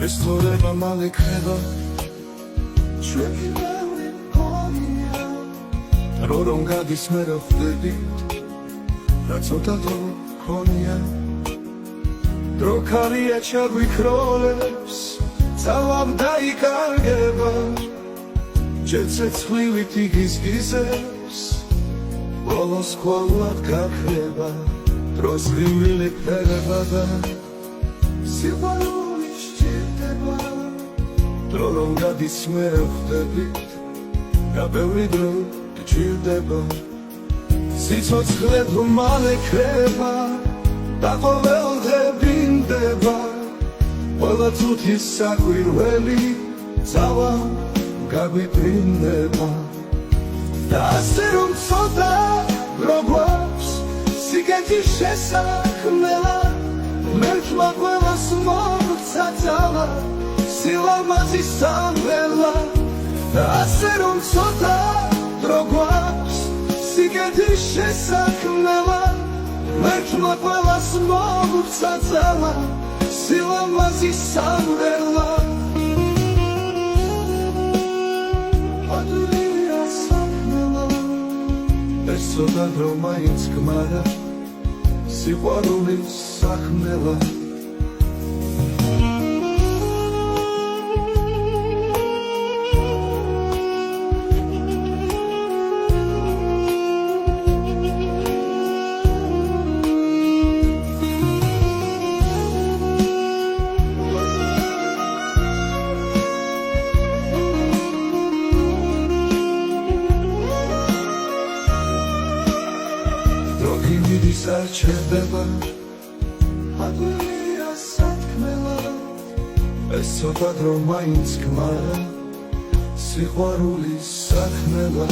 ეს თორება მალე ქრება ჩვენი მეორე მგონია რომ გადის მე რა ხვდები რა ცოტა დრო ქონია დრო ქარია ჩაგვიქროლებს ძალამ დაიკარგება ცეცხლივით იგიზგიზებს ბოლოს ყოვლად გაქრება დროს რივილი ფერება და სიყვარული სჭირდება დრო რომ გადის მე ხვდებით რა ბევრი დრო გჭირდება სიცოცხლე თუ მალე ქრება და ყოველდღე მინდება ყველა წუთის საკვირველი ძალა გაგვიფრინდება და ასე რომ ცოტა გვაქვს სიგეთის შესაქმნელა მერჩმა ყველას მოგცა ძალა სილამაზის სამღერლა და ასე რომ ცოტა გვაქვს სიგეთის შესაქმნელა მერჩმა ყველას მოგცა ძალა სილამაზის სამღერლა ეს ცოტა დრო მაინც გმარა სიყვარულის საქმელა მიდის არ ჩერდება აგვილია სათქმელა ეს ცოტა დრო მაინც გმარა სიყვარულის საქმელა